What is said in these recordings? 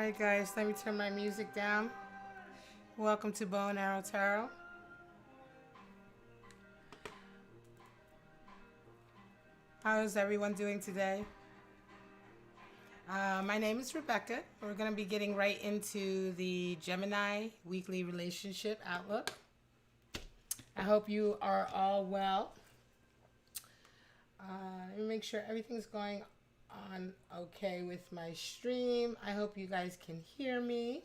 Alright guys, let me turn my music down. Welcome to Bow and Arrow Tarot. How is everyone doing today? My name is Rebecca. We're going to be getting right into the Gemini weekly relationship outlook. I hope you are all well. Let me make sure everything's going on okay with my stream. I hope you guys can hear me.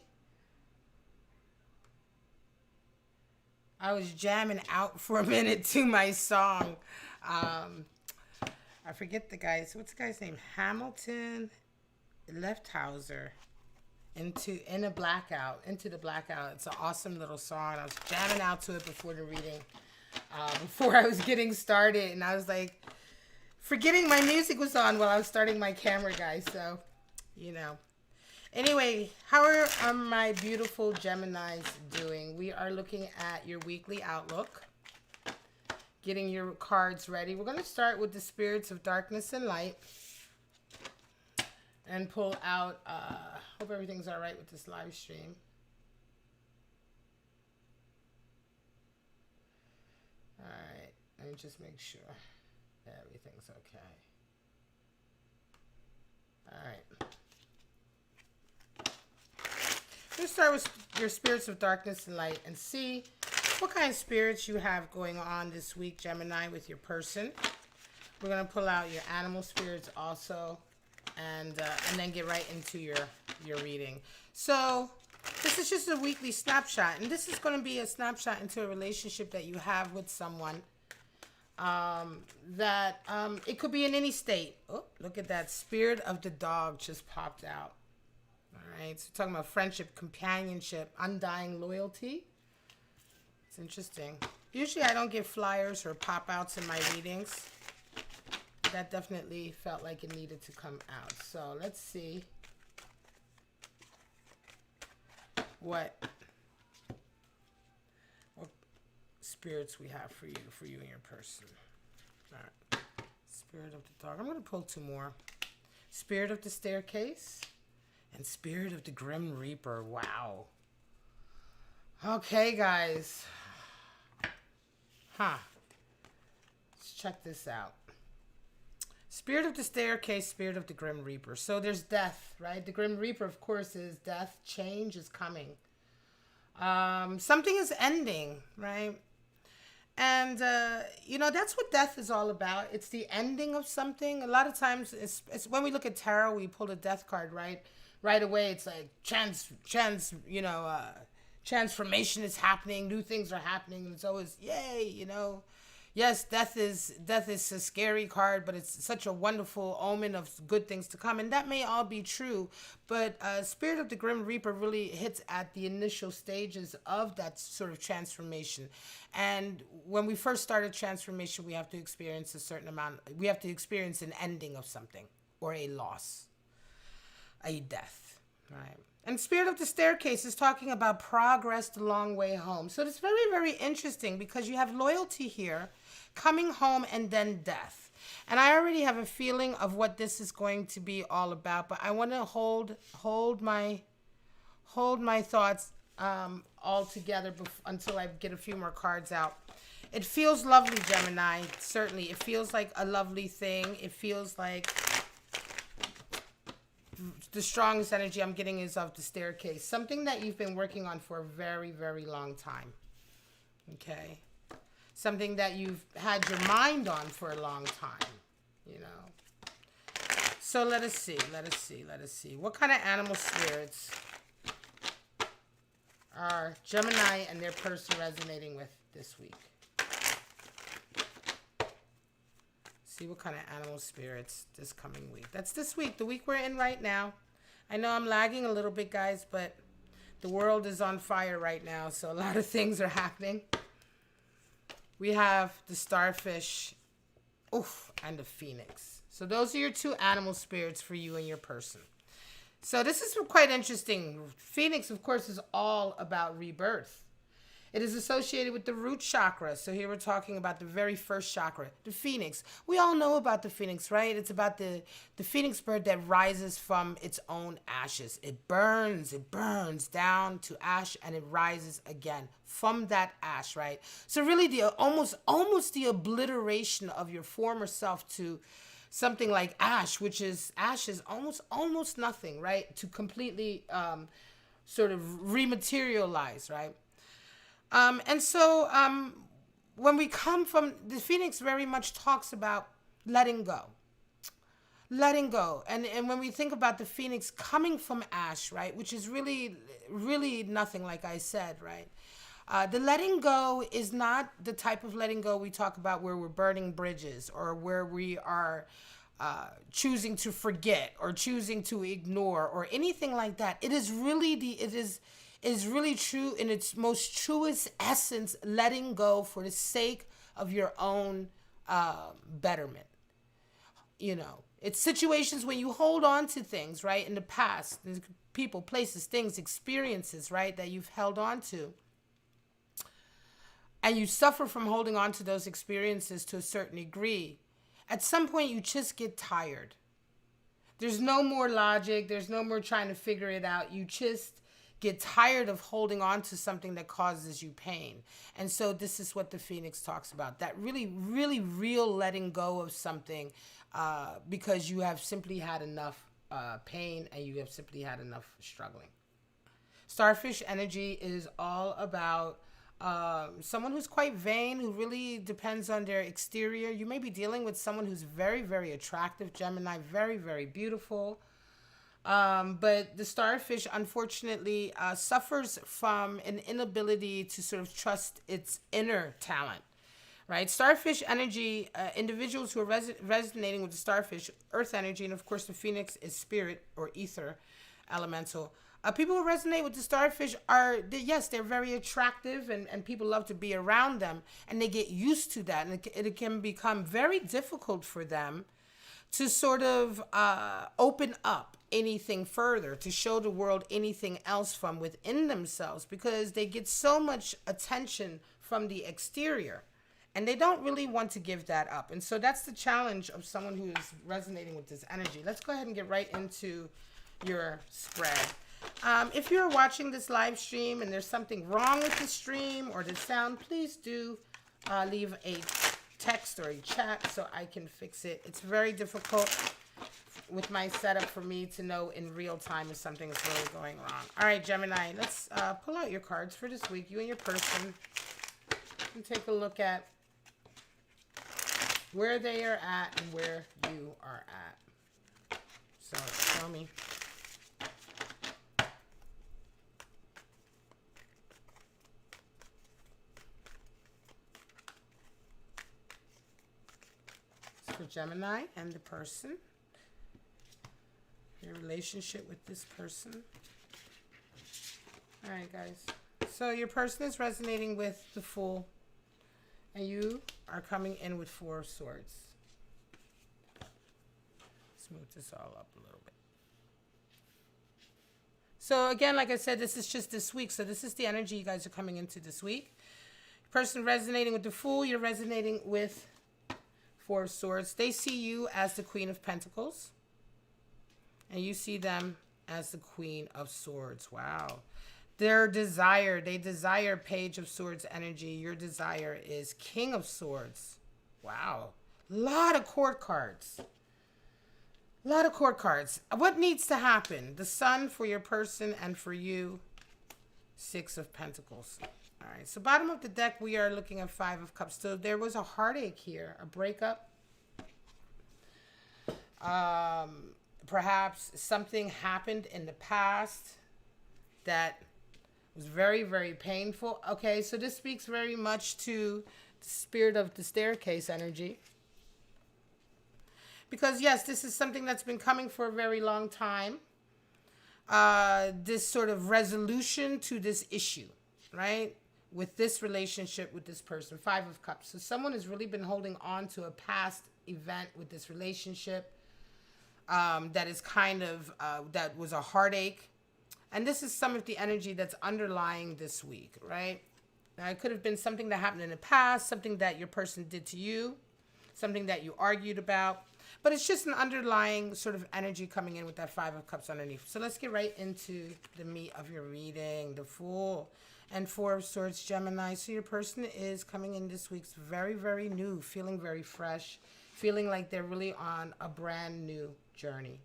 I was jamming out for a minute to my song. I forget the guy's, what's the guy's name? Hamilton Lefthauser. Into the blackout. It's an awesome little song. I was jamming out to it before the reading, before I was getting started, and I was like forgetting my music was on while I was starting my camera, guys. So, you know. Anyway, how are my beautiful Geminis doing? We are looking at your weekly outlook. Getting your cards ready. We're going to start with the spirits of darkness and light. And pull out, hope everything's all right with this live stream. All right, let me just make sure everything's okay. All right. Let's start with your spirits of darkness and light and see what kind of spirits you have going on this week, Gemini, with your person. We're going to pull out your animal spirits also, and then get right into your reading. So this is just a weekly snapshot, and this is going to be a snapshot into a relationship that you have with someone that it could be in any state. Oh, look at that. Spirit of the dog just popped out. All right, so we're talking about friendship, companionship, undying loyalty. It's interesting. Usually I don't get flyers or pop-outs in my readings. That definitely felt like it needed to come out. So let's see what spirits we have for you and your person. All right. Spirit of the dog. I'm going to pull two more. Spirit of the staircase and Spirit of the Grim Reaper. Wow. Okay, guys. Let's check this out. Spirit of the staircase, Spirit of the Grim Reaper. So there's death, right? The Grim Reaper, of course, is death. Change is coming. Something is ending, right? And, that's what death is all about. It's the ending of something. A lot of times, it's when we look at tarot, we pull a death card, right? Right away, it's like transformation is happening. New things are happening. And it's always, yay, Yes, death is a scary card, but it's such a wonderful omen of good things to come. And that may all be true, but Spirit of the Grim Reaper really hits at the initial stages of that sort of transformation. And when we first started transformation, we have to experience we have to experience an ending of something or a loss, a death, right? And Spirit of the Staircase is talking about progress the long way home. So it's very, very interesting because you have loyalty here, coming home, and then death. And I already have a feeling of what this is going to be all about, but I want to hold my thoughts all together until I get a few more cards out. It feels lovely, Gemini. Certainly, it feels like a lovely thing. It feels like the strongest energy I'm getting is of the staircase. Something that you've been working on for a very, very long time. Okay? Something that you've had your mind on for a long time. So let us see. What kind of animal spirits are Gemini and their person resonating with this week? See what kind of animal spirits this coming week. That's this week, the week we're in right now. I know I'm lagging a little bit, guys, but the world is on fire right now, so a lot of things are happening. We have the starfish, and the phoenix. So those are your two animal spirits for you and your person. So this is quite interesting. Phoenix, of course, is all about rebirth. It is associated with the root chakra. So here we're talking about the very first chakra, the phoenix. We all know about the phoenix, right? It's about the phoenix bird that rises from its own ashes. It burns down to ash, and it rises again from that ash, right? So really the almost the obliteration of your former self to something like ash, which is almost nothing, right? To completely sort of rematerialize, right? And so when we come from the phoenix, very much talks about letting go, letting go. And when we think about the phoenix coming from ash, right, which is really nothing, like I said, right? The letting go is not the type of letting go we talk about where we're burning bridges or where we are choosing to forget or choosing to ignore or anything like that. It is really is really true in its most truest essence, letting go for the sake of your own betterment. You know, it's situations when you hold on to things, right, in the past, people, places, things, experiences, right, that you've held on to. And you suffer from holding on to those experiences to a certain degree. At some point, you just get tired. There's no more logic. There's no more trying to figure it out. You just get tired of holding on to something that causes you pain. And so this is what the phoenix talks about. That really real letting go of something because you have simply had enough pain and you have simply had enough struggling. Starfish energy is all about someone who's quite vain, who really depends on their exterior. You may be dealing with someone who's very attractive, Gemini, very beautiful. But the starfish, unfortunately, suffers from an inability to sort of trust its inner talent, right? Starfish energy, individuals who are resonating with the starfish, earth energy, and of course the phoenix is spirit or ether elemental. People who resonate with the starfish they're very attractive and people love to be around them and they get used to that. And it can become very difficult for them to sort of open up anything further, to show the world anything else from within themselves because they get so much attention from the exterior and they don't really want to give that up. And so that's the challenge of someone who is resonating with this energy. Let's go ahead and get right into your spread. If you're watching this live stream and there's something wrong with the stream or the sound, please do leave a text or a chat so I can fix it. It's very difficult with my setup for me to know in real time if something is really going wrong. All right, Gemini, let's pull out your cards for this week, you and your person, and take a look at where they are at and where you are at. So tell me. For Gemini and the person, your relationship with this person. All right, guys. So your person is resonating with the Fool, and you are coming in with Four of Swords. Smooth this all up a little bit. So again, like I said, this is just this week. So this is the energy you guys are coming into this week. Person resonating with the Fool, you're resonating with Four of Swords. They see you as the Queen of Pentacles, and you see them as the Queen of Swords. Wow. They desire Page of Swords energy. Your desire is King of Swords. Wow. A lot of court cards. A lot of court cards. What needs to happen? The Sun for your person and for you, Six of Pentacles. All right, so bottom of the deck, we are looking at Five of Cups. So there was a heartache here, a breakup. Perhaps something happened in the past that was very painful. Okay, so this speaks very much to the spirit of the staircase energy. Because yes, this is something that's been coming for a very long time. This sort of resolution to this issue, right? With this relationship with this person, Five of Cups. So someone has really been holding on to a past event with this relationship that is kind of, that was a heartache. And this is some of the energy that's underlying this week, right? Now, it could have been something that happened in the past, something that your person did to you, something that you argued about. But it's just an underlying sort of energy coming in with that Five of Cups underneath. So let's get right into the meat of your reading, the Fool and Four of Swords, Gemini. So your person is coming in this week's very, very new, feeling very fresh, feeling like they're really on a brand new journey.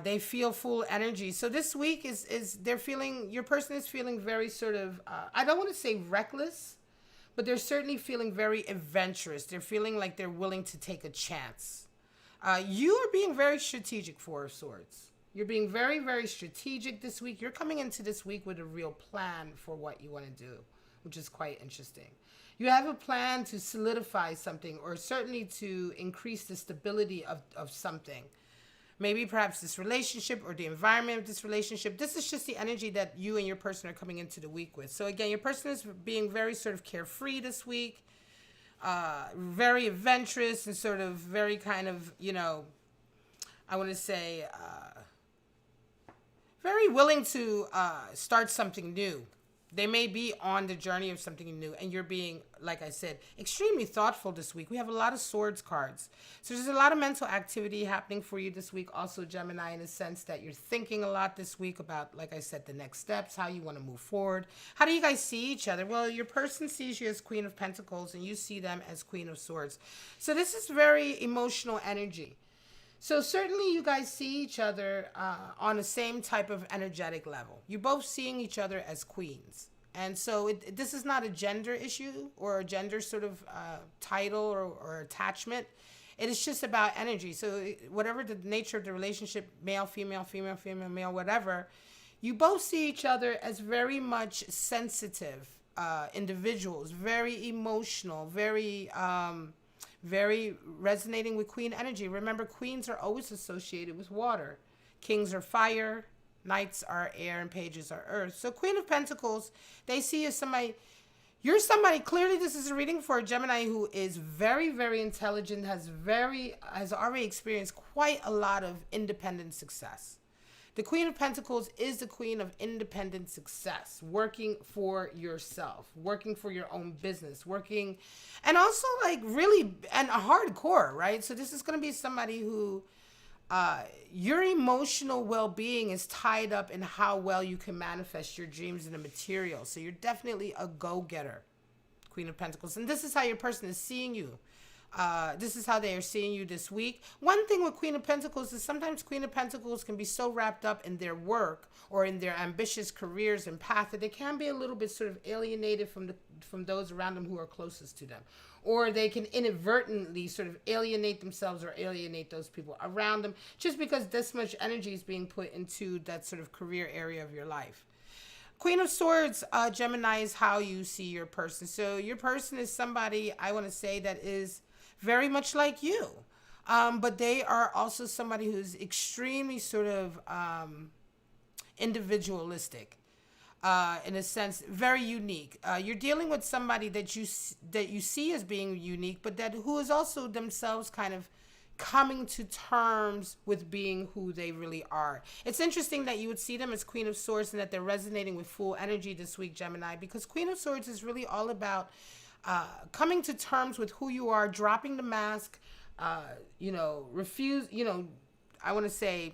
They feel full energy. So this week is they're feeling, your person is feeling very sort of, I don't want to say reckless, but they're certainly feeling very adventurous. They're feeling like they're willing to take a chance. You are being very strategic, Four of Swords. You're being very, very strategic this week. You're coming into this week with a real plan for what you want to do, which is quite interesting. You have a plan to solidify something, or certainly to increase the stability of something. Maybe perhaps this relationship or the environment of this relationship. This is just the energy that you and your person are coming into the week with. So again, your person is being very sort of carefree this week, very adventurous and sort of very kind of, I want to say, very willing to start something new. They may be on the journey of something new, and you're being, like I said, extremely thoughtful this week. We have a lot of swords cards. So there's a lot of mental activity happening for you this week. Also, Gemini, in the sense that you're thinking a lot this week about, like I said, the next steps, how you want to move forward. How do you guys see each other? Well, your person sees you as Queen of Pentacles, and you see them as Queen of Swords. So this is very emotional energy. So certainly you guys see each other on the same type of energetic level. You're both seeing each other as queens. And so this is not a gender issue or a gender sort of title or attachment. It is just about energy. So whatever the nature of the relationship, male, female, female, female, male, whatever, you both see each other as very much sensitive individuals, very emotional, very resonating with queen energy. Remember, queens are always associated with water. Kings are fire, knights are air, and pages are earth. So Queen of Pentacles, they see you as somebody, you're somebody, clearly this is a reading for a Gemini who is very, very intelligent, has already experienced quite a lot of independent success. The Queen of Pentacles is the queen of independent success, working for yourself, working for your own business, working, and also like really, and a hardcore, right? So this is going to be somebody who, your emotional well-being is tied up in how well you can manifest your dreams in the material. So you're definitely a go-getter, Queen of Pentacles. And this is how your person is seeing you. This is how they are seeing you this week. One thing with Queen of Pentacles is sometimes Queen of Pentacles can be so wrapped up in their work or in their ambitious careers and path that they can be a little bit sort of alienated from those around them who are closest to them. Or they can inadvertently sort of alienate themselves or alienate those people around them just because this much energy is being put into that sort of career area of your life. Queen of Swords, Gemini, is how you see your person. So your person is somebody, I want to say, that is very much like you. But they are also somebody who's extremely sort of individualistic. In a sense, very unique. You're dealing with somebody that you see as being unique, but who is also themselves kind of coming to terms with being who they really are. It's interesting that you would see them as Queen of Swords and that they're resonating with full energy this week, Gemini, because Queen of Swords is really all about coming to terms with who you are, dropping the mask, I want to say,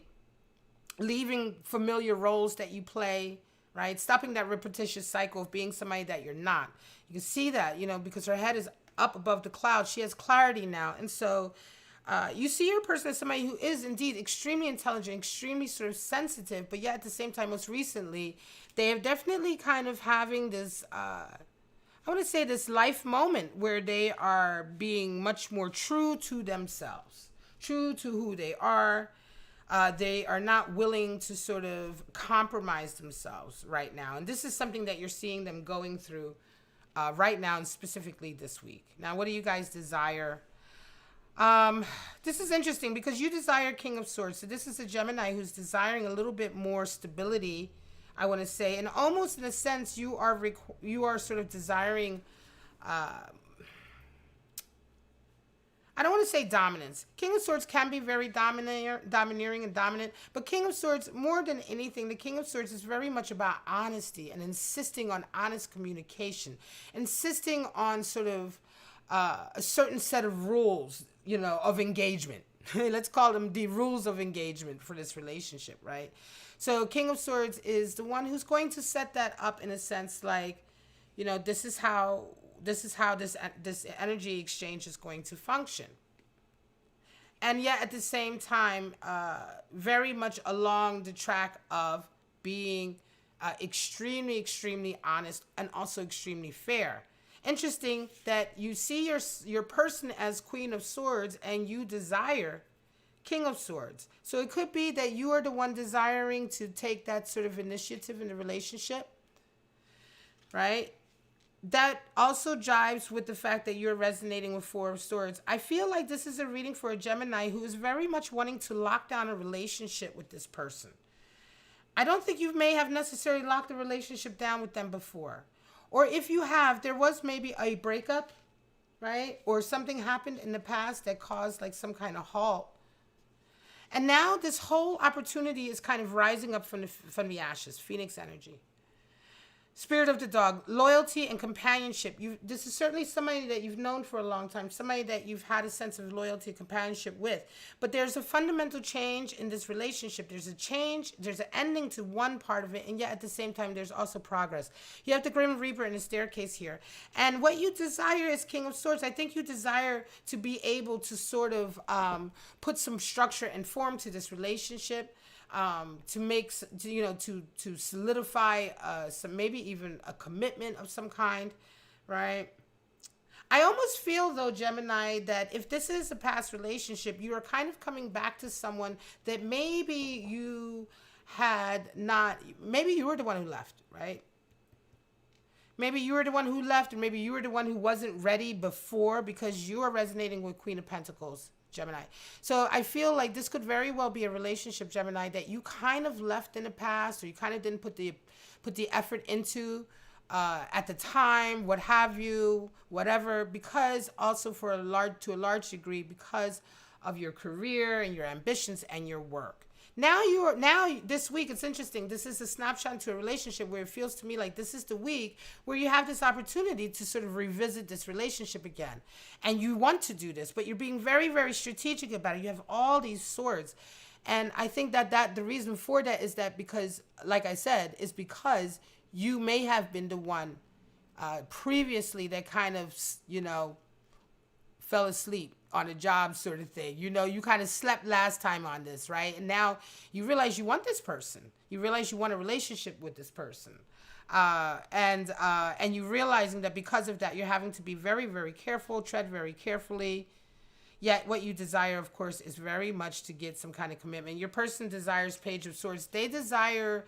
leaving familiar roles that you play, right? Stopping that repetitious cycle of being somebody that you're not. You can see that, because her head is up above the clouds. She has clarity now. And so you see your person as somebody who is indeed extremely intelligent, extremely sort of sensitive, but yet at the same time, most recently, they have definitely kind of having this, I want to say, this life moment where they are being much more true to themselves, true to who they are. They are not willing to sort of compromise themselves right now. And this is something that you're seeing them going through right now, and specifically this week. Now, what do you guys desire? This is interesting because you desire King of Swords. So this is a Gemini who's desiring a little bit more stability, I want to say. And almost in a sense, you are sort of desiring, I don't want to say dominance. King of Swords can be very domineering and dominant, but King of Swords, more than anything, the King of Swords is very much about honesty and insisting on honest communication, insisting on sort of a certain set of rules, of engagement. Let's call them the rules of engagement for this relationship, right? So King of Swords is the one who's going to set that up in a sense like, this is how this energy exchange is going to function. And yet at the same time, very much along the track of being extremely, extremely honest and also extremely fair. Interesting that you see your person as Queen of Swords and you desire King of Swords. So it could be that you are the one desiring to take that sort of initiative in the relationship, right? That also jives with the fact that you're resonating with Four of Swords. I feel like this is a reading for a Gemini who is very much wanting to lock down a relationship with this person. I don't think you may have necessarily locked the relationship down with them before. Or if you have, there was maybe a breakup, right? Or something happened in the past that caused like some kind of halt. And now this whole opportunity is kind of rising up from the ashes, Phoenix energy. Spirit of the dog, loyalty and companionship. This is certainly somebody that you've known for a long time, somebody that you've had a sense of loyalty and companionship with. But there's a fundamental change in this relationship. There's a change, there's an ending to one part of it, and yet at the same time, there's also progress. You have the Grim Reaper in the staircase here. And what you desire is King of Swords. I think you desire to be able to sort of put some structure and form to this relationship. To make, to solidify some, maybe even a commitment of some kind, right? I almost feel though, Gemini, that if this is a past relationship, you are kind of coming back to someone that maybe you had not, maybe you were the one who left, right? Maybe you were the one who left, or maybe you were the one who wasn't ready before because you are resonating with Queen of Pentacles, Gemini. So I feel like this could very well be a relationship, Gemini, that you kind of left in the past, or you kind of didn't put the effort into at the time, what have you, whatever, because also to a large degree because of your career and your ambitions and your work. Now this week, it's interesting. This is a snapshot to a relationship where it feels to me like this is the week where you have this opportunity to sort of revisit this relationship again. And you want to do this, but you're being very, very strategic about it. You have all these swords. And I think that the reason for that is that because, like I said, is because you may have been the one previously that kind of, fell asleep on a job sort of thing. You kind of slept last time on this, right? And now you realize you want this person. You realize you want a relationship with this person. And you realizing that because of that, you're having to be very, very careful, tread very carefully. Yet what you desire, of course, is very much to get some kind of commitment. Your person desires Page of Swords. They desire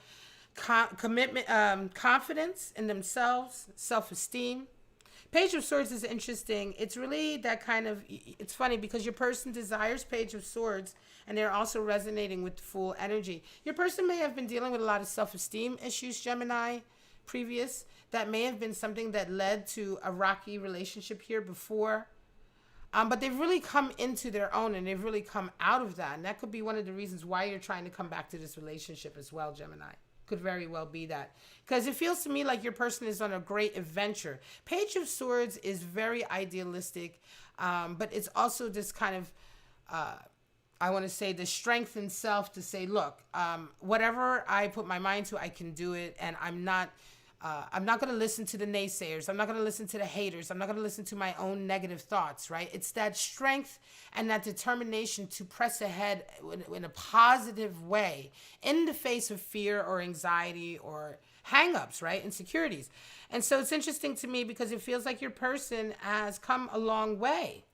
commitment, confidence in themselves, self-esteem. Page of Swords is interesting. It's really that kind of, it's funny because your person desires Page of Swords and they're also resonating with full energy. Your person may have been dealing with a lot of self-esteem issues, Gemini, previous. That may have been something that led to a rocky relationship here before. But they've really come into their own and they've really come out of that. And that could be one of the reasons why you're trying to come back to this relationship as well, Gemini. Could very well be that. Because it feels to me like your person is on a great adventure. Page of Swords is very idealistic, but it's also this kind of, I want to say, the strength in self to say, look, whatever I put my mind to, I can do it. And I'm not going to listen to the naysayers. I'm not going to listen to the haters. I'm not going to listen to my own negative thoughts, right? It's that strength and that determination to press ahead in a positive way in the face of fear or anxiety or hang-ups, right? Insecurities. And so it's interesting to me because it feels like your person has come a long way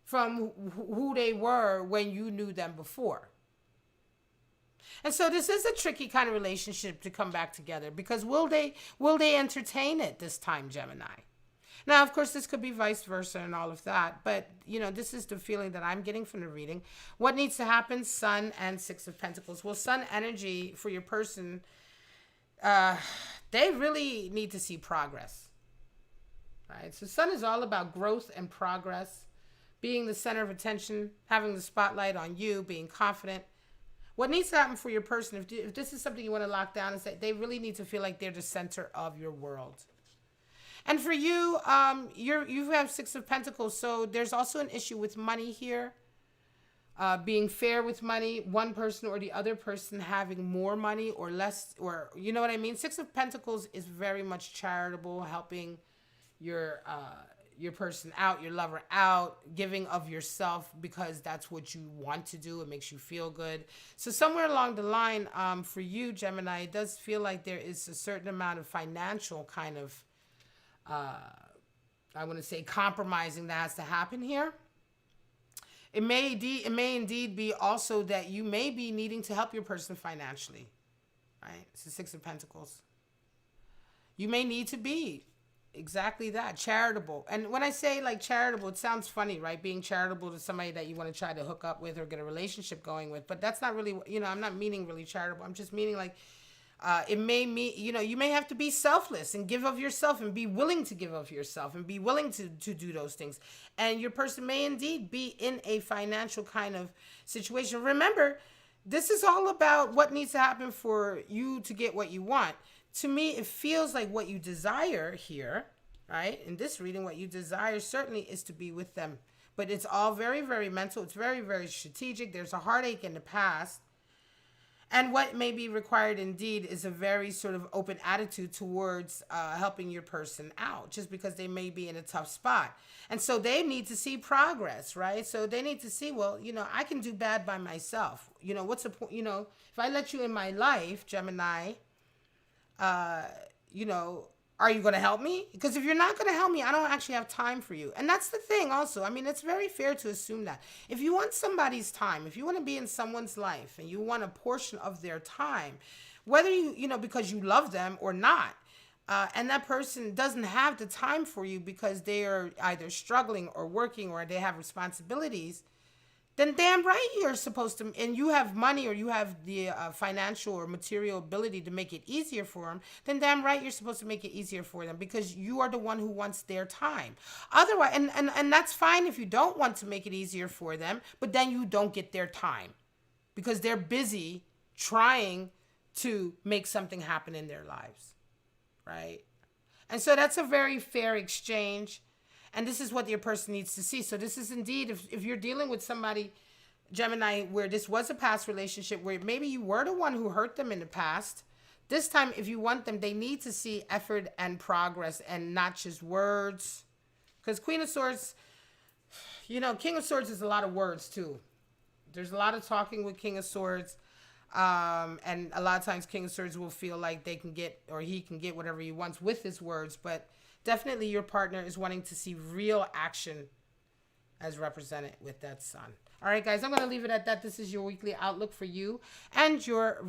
from who they were when you knew them before. And so this is a tricky kind of relationship to come back together because will they entertain it this time, Gemini? Now, of course, this could be vice versa and all of that, but this is the feeling that I'm getting from the reading. What needs to happen? Sun and Six of Pentacles. Well, Sun energy for your person, they really need to see progress, right? So Sun is all about growth and progress, being the center of attention, having the spotlight on you, being confident. What needs to happen for your person, if this is something you want to lock down, is that they really need to feel like they're the center of your world. And for you, you have Six of Pentacles, so there's also an issue with money here. Being fair with money, one person or the other person having more money or less, or you know what I mean? Six of Pentacles is very much charitable, helping your person out, your lover out, giving of yourself because that's what you want to do. It makes you feel good. So somewhere along the line, for you, Gemini, it does feel like there is a certain amount of financial kind of, I want to say, compromising that has to happen here. It may indeed be also that you may be needing to help your person financially, right? It's the Six of Pentacles. You may need to be exactly that, charitable. And when I say like charitable, it sounds funny, right? Being charitable to somebody that you want to try to hook up with or get a relationship going with. But that's not really, I'm not meaning really charitable. I'm just meaning like, it may mean, you may have to be selfless and give of yourself and be willing to give of yourself and be willing to do those things. And your person may indeed be in a financial kind of situation. Remember, this is all about what needs to happen for you to get what you want. To me, it feels like what you desire here, right? In this reading, what you desire certainly is to be with them. But it's all very, very mental. It's very, very strategic. There's a heartache in the past. And what may be required indeed is a very sort of open attitude towards helping your person out, just because they may be in a tough spot. And so they need to see progress, right? So they need to see, well, I can do bad by myself. What's the point? If I let you in my life, Gemini, are you going to help me? Because if you're not going to help me, I don't actually have time for you. And that's the thing also. I mean, it's very fair to assume that. If you want somebody's time, if you want to be in someone's life and you want a portion of their time, whether because you love them or not, and that person doesn't have the time for you because they are either struggling or working or they have responsibilities, then damn right you're supposed to, and you have money or you have the financial or material ability to make it easier for them, then damn right you're supposed to make it easier for them because you are the one who wants their time. Otherwise, and that's fine if you don't want to make it easier for them, but then you don't get their time because they're busy trying to make something happen in their lives, right? And so that's a very fair exchange. And this is what your person needs to see. So this is indeed, if you're dealing with somebody, Gemini, where this was a past relationship, where maybe you were the one who hurt them in the past, this time, if you want them, they need to see effort and progress and not just words. Because Queen of Swords, King of Swords is a lot of words too. There's a lot of talking with King of Swords. And a lot of times King of Swords will feel like they can get, or he can get whatever he wants with his words, but definitely your partner is wanting to see real action as represented with that sun. All right, guys, I'm going to leave it at that. This is your weekly outlook for you and your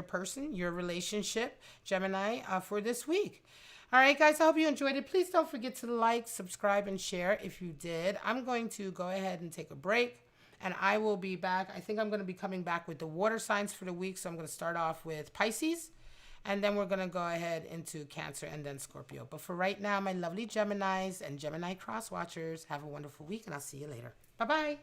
person, your relationship, Gemini, for this week. All right, guys, I hope you enjoyed it. Please don't forget to like, subscribe, and share if you did. I'm going to go ahead and take a break, and I will be back. I think I'm going to be coming back with the water signs for the week, so I'm going to start off with Pisces. And then we're going to go ahead into Cancer and then Scorpio. But for right now, my lovely Geminis and Gemini cross watchers, have a wonderful week, and I'll see you later. Bye-bye.